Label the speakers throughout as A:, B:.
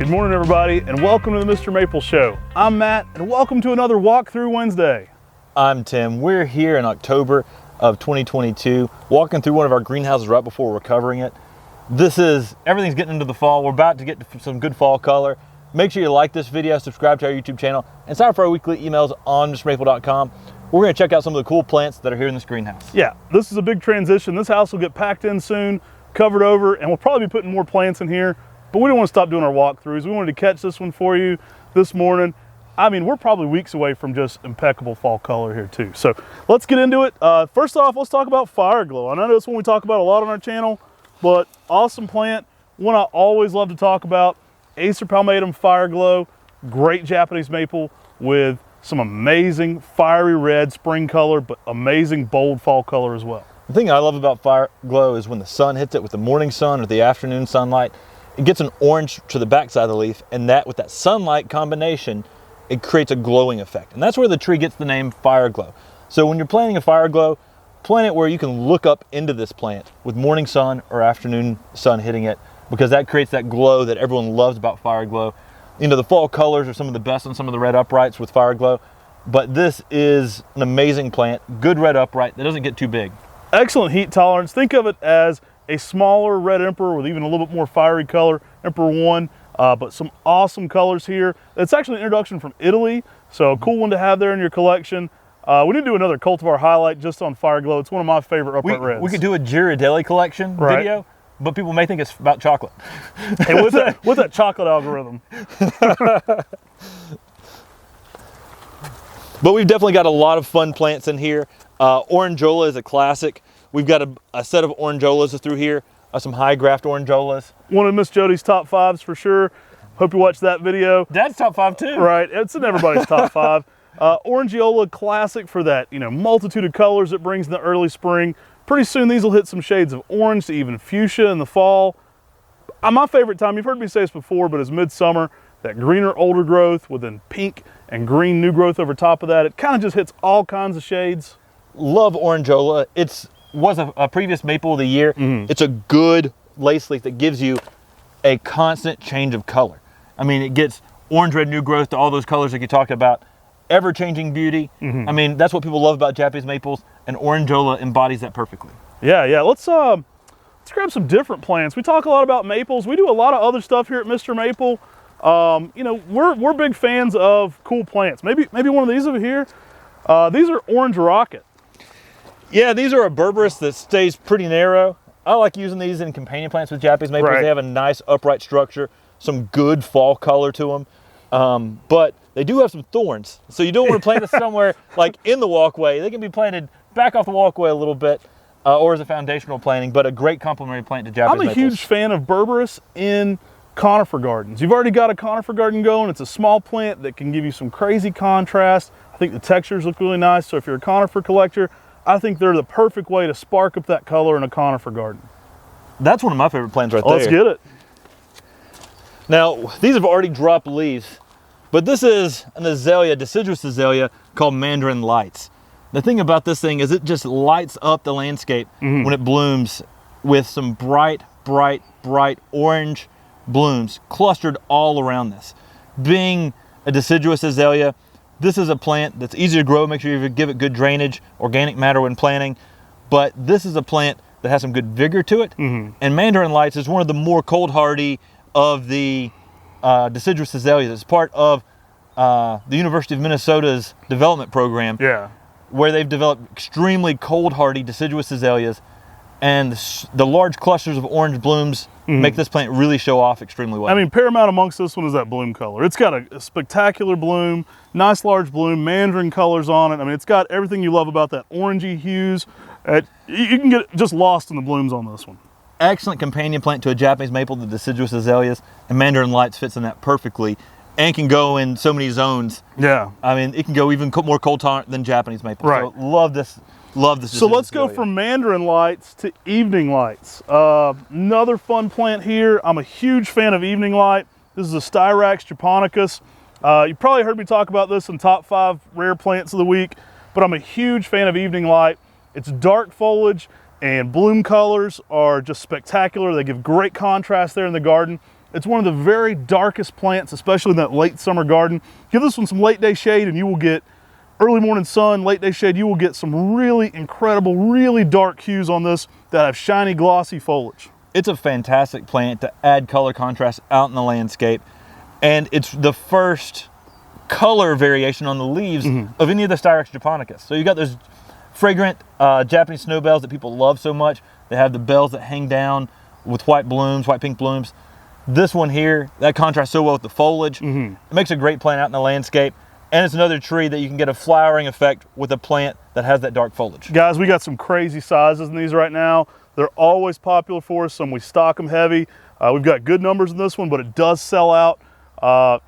A: Good morning, everybody, and welcome to the Mr. Maple Show. I'm Matt, and welcome to another Walkthrough Wednesday.
B: I'm Tim. We're here in October of 2022, walking through one of our greenhouses right before we're covering it. Everything's getting into the fall. We're about to get to some good fall color. Make sure you like this video, subscribe to our YouTube channel, and sign up for our weekly emails on MrMaple.com. We're going to check out some of the cool plants that are here in this greenhouse.
A: Yeah, this is a big transition. This house will get packed in soon, covered over, and we'll probably be putting more plants in here. But we don't want to stop doing our walkthroughs. We wanted to catch this one for you this morning. I mean, we're probably weeks away from just impeccable fall color here too. So let's get into it. First off, let's talk about Fire Glow. I know that's one we talk about a lot on our channel, but awesome plant. One I always love to talk about. Acer palmatum Fire Glow, great Japanese maple with some amazing fiery red spring color, but amazing bold fall color as well.
B: The thing I love about Fire Glow is when the sun hits it with the morning sun or the afternoon sunlight, it gets an orange to the backside of the leaf, and that with that sunlight combination, it creates a glowing effect. And that's where the tree gets the name Fire Glow. So when you're planting a Fire Glow, plant it where you can look up into this plant with morning sun or afternoon sun hitting it, because that creates that glow that everyone loves about Fire Glow. You know, the fall colors are some of the best on some of the red uprights with Fire Glow, but this is an amazing plant, good red upright that doesn't get too big.
A: Excellent heat tolerance. Think of it as a smaller red emperor with even a little bit more fiery color, Emperor 1, but some awesome colors here. It's actually an introduction from Italy, so a cool one to have there in your collection. We need to do another cultivar highlight just on Fire Glow. It's one of my favorite upright reds.
B: We could do a Ghirardelli collection video, but people may think it's about chocolate.
A: Hey, with that chocolate algorithm.
B: But we've definitely got a lot of fun plants in here. Orangeola is a classic. We've got a set of orangeolas through here, some high graft orangeolas.
A: One of Miss Jody's top fives for sure. Hope you watched that video.
B: Dad's top five too.
A: Right, it's in everybody's top five. Orangeola, classic for that, multitude of colors it brings in the early spring. Pretty soon these will hit some shades of orange to even fuchsia in the fall. My favorite time, you've heard me say this before, but it's midsummer. That greener older growth with then pink and green new growth over top of that. It kind of just hits all kinds of shades.
B: Love orangeola. Was a previous maple of the year. It's a good lace leaf that gives you a constant change of color. I mean, it gets orange, red, new growth to all those colors that you talked about. Ever-changing beauty. I mean, that's what people love about Japanese maples, and orangeola embodies that perfectly.
A: Yeah. Let's grab some different plants. We talk a lot about maples. We do a lot of other stuff here at Mr. Maple. We're big fans of cool plants. Maybe one of these over here. These are Orange Rocket.
B: Yeah, these are a berberis that stays pretty narrow. I like using these in companion plants with Japanese maples. Right. They have a nice upright structure, some good fall color to them, but they do have some thorns. So you don't want to plant this somewhere like in the walkway. They can be planted back off the walkway a little bit, or as a foundational planting, but a great complementary plant to Japanese maples.
A: I'm a huge fan of berberis in conifer gardens. You've already got a conifer garden going. It's a small plant that can give you some crazy contrast. I think the textures look really nice. So if you're a conifer collector, I think they're the perfect way to spark up that color in a conifer garden.
B: That's one of my favorite plants right there.
A: Let's get it.
B: Now, these have already dropped leaves, but this is an azalea, deciduous azalea, called Mandarin Lights. The thing about this thing is it just lights up the landscape when it blooms with some bright orange blooms clustered all around this. Being a deciduous azalea, this is a plant that's easy to grow. Make sure you give it good drainage, organic matter when planting. But this is a plant that has some good vigor to it. And Mandarin Lights is one of the more cold hardy of the deciduous azaleas. It's part of the University of Minnesota's development program, where they've developed extremely cold hardy deciduous azaleas, and the large clusters of orange blooms make this plant really show off extremely well.
A: I mean, paramount amongst this one is that bloom color. It's got a spectacular bloom, nice large bloom, mandarin colors on it. I mean, it's got everything you love about that orangey hues. You can get just lost in the blooms on this one.
B: Excellent companion plant to a Japanese maple, the deciduous azaleas, and Mandarin Lights fits in that perfectly and can go in so many zones.
A: Yeah.
B: I mean, it can go even more cold tolerant than Japanese maple.
A: Right.
B: So love this.
A: So let's go from Mandarin Lights to Evening Lights. Another fun plant here. I'm a huge fan of Evening Light. This is a Styrax japonicus. You probably heard me talk about this in top 5 rare plants of the week, but I'm a huge fan of Evening Light. It's dark foliage and bloom colors are just spectacular. They give great contrast there in the garden. It's one of the very darkest plants, especially in that late summer garden. Give this one some late day shade and you will get early morning sun, late day shade. You will get some really incredible, really dark hues on this that have shiny, glossy foliage.
B: It's a fantastic plant to add color contrast out in the landscape. And it's the first color variation on the leaves of any of the Styrex japonicus. So you got those fragrant Japanese snow bells that people love so much. They have the bells that hang down with white blooms, white pink blooms. This one here, that contrasts so well with the foliage. It makes a great plant out in the landscape. And it's another tree that you can get a flowering effect with a plant that has that dark foliage.
A: Guys, we got some crazy sizes in these right now. They're always popular for us. Some we stock them heavy. We've got good numbers in this one, but it does sell out.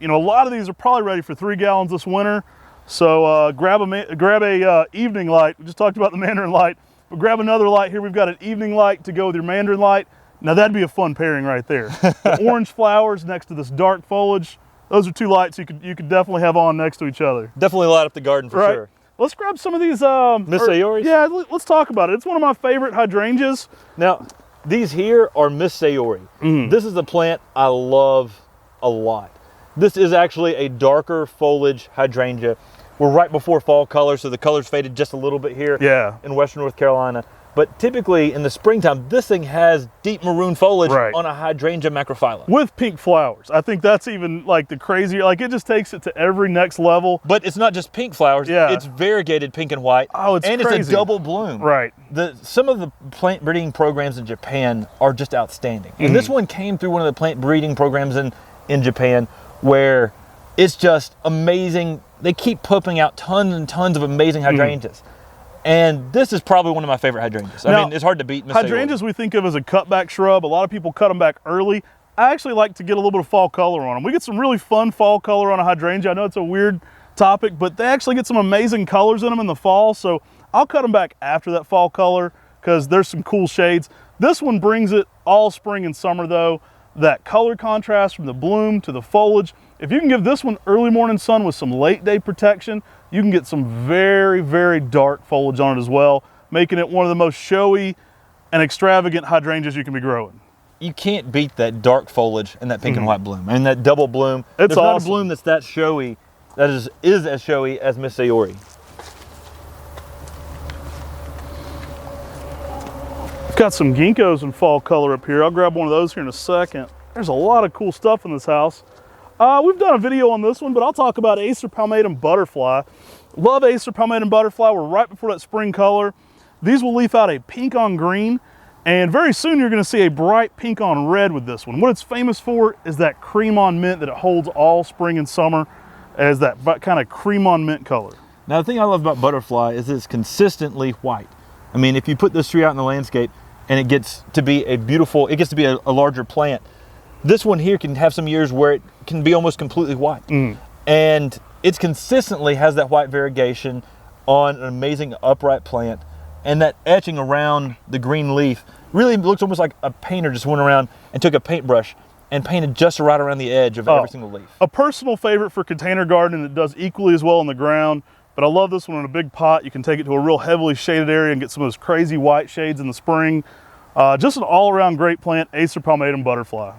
A: You know, a lot of these are probably ready for 3 gallons this winter. So grab a evening light. We just talked about the Mandarin light, but grab another light here. We've got an evening light to go with your Mandarin light. Now that'd be a fun pairing right there. The orange flowers next to this dark foliage. Those are 2 lights you could definitely have on next to each other.
B: Definitely light up the garden for sure.
A: Let's grab some of these.
B: Miss Sayoris?
A: Yeah, let's talk about it. It's one of my favorite hydrangeas.
B: Now, these here are Miss Sayori. This is a plant I love a lot. This is actually a darker foliage hydrangea. We're right before fall color, so the color's faded just a little bit here in western North Carolina. But typically in the springtime, this thing has deep maroon foliage on a hydrangea macrophylla.
A: With pink flowers. I think that's even like the crazier, like it just takes it to every next level.
B: But it's not just pink flowers, it's variegated pink and white.
A: Oh, it's
B: and
A: crazy.
B: It's a double bloom.
A: Right.
B: Some of the plant breeding programs in Japan are just outstanding. And this one came through one of the plant breeding programs in Japan where it's just amazing. They keep pumping out tons and tons of amazing hydrangeas. And this is probably one of my favorite hydrangeas. I mean, it's hard to beat.
A: Hydrangeas we think of as a cutback shrub. A lot of people cut them back early. I actually like to get a little bit of fall color on them. We get some really fun fall color on a hydrangea. I know it's a weird topic, but they actually get some amazing colors in them in the fall. So I'll cut them back after that fall color because there's some cool shades. This one brings it all spring and summer though. That color contrast from the bloom to the foliage. If you can give this one early morning sun with some late day protection, you can get some very, very dark foliage on it as well, making it one of the most showy and extravagant hydrangeas you can be growing.
B: You can't beat that dark foliage and that pink and white bloom. I mean, that double bloom.
A: It's
B: There's not
A: awesome.
B: a bloom that's that showy, that is as showy as Miss Sayori.
A: I've got some ginkgos in fall color up here. I'll grab one of those here in a second. There's a lot of cool stuff in this house. We've done a video on this one, but I'll talk about Acer palmatum butterfly. Love Acer palmatum butterfly. We're right before that spring color. These will leaf out a pink on green, and very soon you're going to see a bright pink on red with this one. What it's famous for is that cream on mint that it holds all spring and summer as that kind of cream on mint color.
B: Now, the thing I love about butterfly is it's consistently white. I mean, if you put this tree out in the landscape and it gets to be a larger plant, this one here can have some years where it can be almost completely white. And it consistently has that white variegation on an amazing upright plant. And that etching around the green leaf really looks almost like a painter just went around and took a paintbrush and painted just right around the edge of every single leaf.
A: A personal favorite for container gardening that does equally as well on the ground, but I love this one in a big pot. You can take it to a real heavily shaded area and get some of those crazy white shades in the spring. Just an all-around great plant, Acer palmatum butterfly.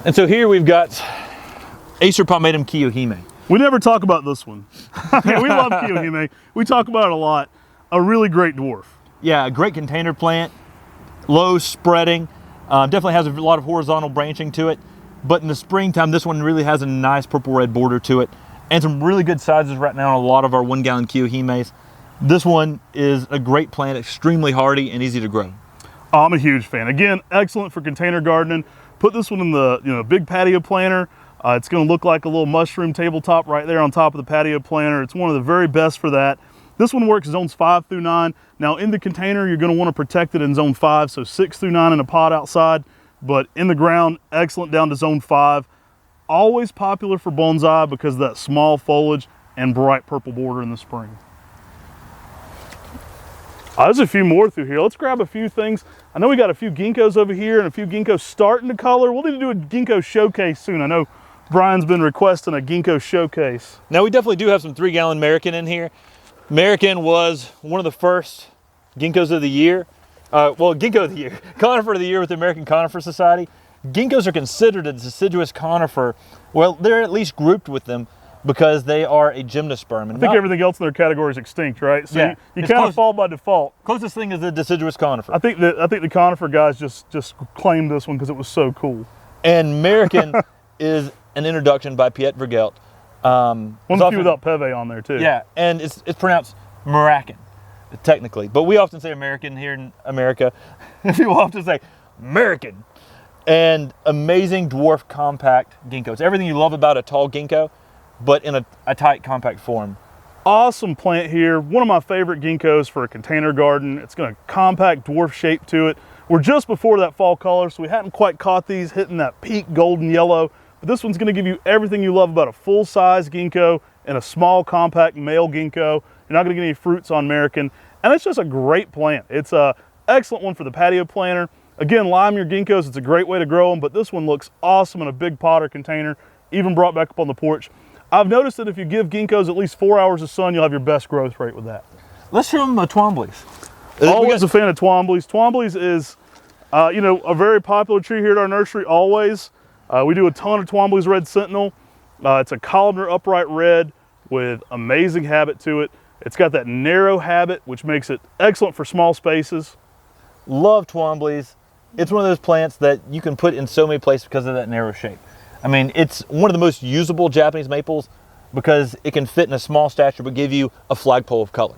B: And so here we've got Acer palmatum kiyohime.
A: We never talk about this one. We love kiyohime. We talk about it a lot. A really great dwarf.
B: Yeah, a great container plant, low spreading, definitely has a lot of horizontal branching to it. But in the springtime, this one really has a nice purple-red border to it, and some really good sizes right now on a lot of our 1-gallon kiyohimes. This one is a great plant, extremely hardy and easy to grow.
A: I'm a huge fan. Again, excellent for container gardening. Put this one in the big patio planter. It's going to look like a little mushroom tabletop right there on top of the patio planter. It's one of the very best for that. This one works zones 5 through 9. Now in the container, you're going to want to protect it in zone 5, so 6 through 9 in a pot outside. But in the ground, excellent down to zone 5. Always popular for bonsai because of that small foliage and bright purple border in the spring. There's a few more through here. Let's grab a few things. I know we got a few ginkgos over here and a few ginkgos starting to color. We'll need to do a ginkgo showcase soon. I know Brian's been requesting a ginkgo showcase.
B: Now we definitely do have some 3-gallon American in here. American was one of the first ginkgos of the year. Well, ginkgo of the year, conifer of the year with the American Conifer Society. Ginkgos are considered a deciduous conifer. Well, they're at least grouped with them because they are a gymnosperm. And
A: I think everything else in their category is extinct, right? So
B: Yeah,
A: you kind of fall by default.
B: Closest thing is the deciduous conifer.
A: I think the conifer guys just claimed this one because it was so cool.
B: And American is an introduction by Piet Vergelt.
A: One of the few without Peve on there too.
B: Yeah, and it's pronounced Maracan, technically. But we often say American here in America. People often say American. And amazing dwarf compact ginkgo. It's everything you love about a tall ginkgo, but in a tight compact form.
A: Awesome plant here. One of my favorite ginkgos for a container garden. It's got a compact dwarf shape to it. We're just before that fall color, so we hadn't quite caught these hitting that peak golden yellow. But this one's gonna give you everything you love about a full-size ginkgo and a small compact male ginkgo. You're not gonna get any fruits on American. And it's just a great plant. It's an excellent one for the patio planter. Again, lime your ginkgos, it's a great way to grow them, but this one looks awesome in a big pot or container, even brought back up on the porch. I've noticed that if you give ginkgos at least 4 hours of sun, you'll have your best growth rate with that.
B: Let's show them Twombly's.
A: Always a fan of Twombly's. Twombly's is, a very popular tree here at our nursery, always. We do a ton of Twombly's Red Sentinel. It's a columnar upright red with amazing habit to it. It's got that narrow habit, which makes it excellent for small spaces.
B: Love Twombly's. It's one of those plants that you can put in so many places because of that narrow shape. I mean, it's one of the most usable Japanese maples because it can fit in a small stature but give you a flagpole of color.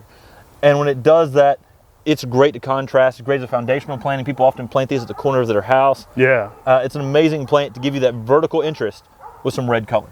B: And when it does that, it's great to contrast. It's great as a foundational planting. People often plant these at the corner of their house.
A: Yeah.
B: It's an amazing plant to give you that vertical interest with some red color.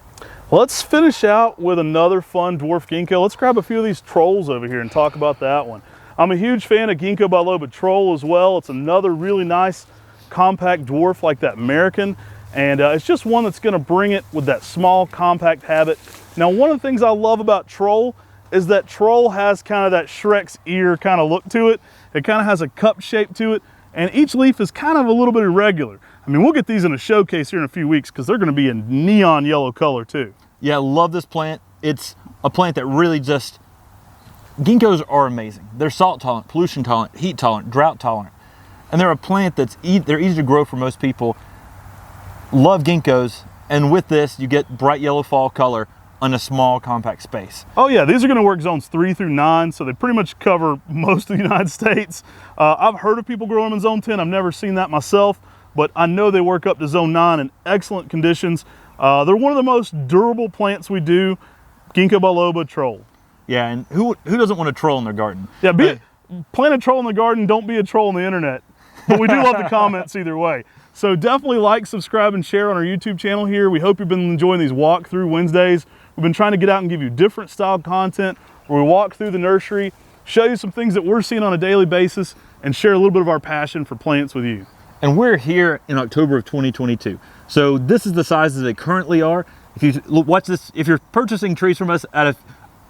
A: Let's finish out with another fun dwarf ginkgo. Let's grab a few of these trolls over here and talk about that one. I'm a huge fan of Ginkgo biloba troll as well. It's another really nice compact dwarf like that American. And it's just one that's gonna bring it with that small compact habit. Now, one of the things I love about troll is that troll has kind of that Shrek's ear kind of look to it. It kind of has a cup shape to it. And each leaf is kind of a little bit irregular. I mean, we'll get these in a showcase here in a few weeks because they're gonna be in neon yellow color too.
B: Yeah, I love this plant. It's a plant that really just, ginkgos are amazing. They're salt tolerant, pollution tolerant, heat tolerant, drought tolerant. And they're a plant that's they're easy to grow for most people. Love ginkgos, and with this you get bright yellow fall color on a small compact space.
A: Oh yeah, these are gonna work zones 3 through 9, so they pretty much cover most of the United States. I've heard of people growing them in zone 10. I've never seen that myself, but I know they work up to zone 9 in excellent conditions. They're one of the most durable plants we do, Ginkgo biloba troll.
B: Yeah, and who doesn't want a troll in their garden?
A: Yeah, plant a troll in the garden, don't be a troll on the internet. But we do love the comments either way. So definitely like, subscribe, and share on our YouTube channel here. We hope you've been enjoying these walkthrough Wednesdays. We've been trying to get out and give you different style content where we walk through the nursery, show you some things that we're seeing on a daily basis, and share a little bit of our passion for plants with you.
B: And we're here in October of 2022. So this is the sizes they currently are. If you watch this, if you're purchasing trees from us at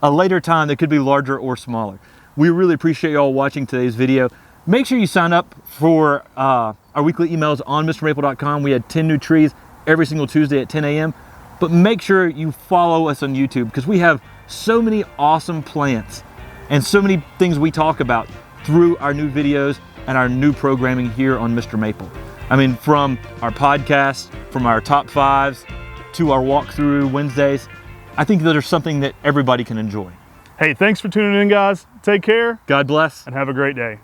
B: a later time, they could be larger or smaller. We really appreciate y'all watching today's video. Make sure you sign up for our weekly emails on MrMaple.com. We had 10 new trees every single Tuesday at 10 a.m. But make sure you follow us on YouTube because we have so many awesome plants and so many things we talk about through our new videos and our new programming here on Mr. Maple. I mean, from our podcast, from our top fives to our walkthrough Wednesdays, I think that there's something that everybody can enjoy.
A: Hey, thanks for tuning in, guys. Take care.
B: God bless.
A: And have a great day.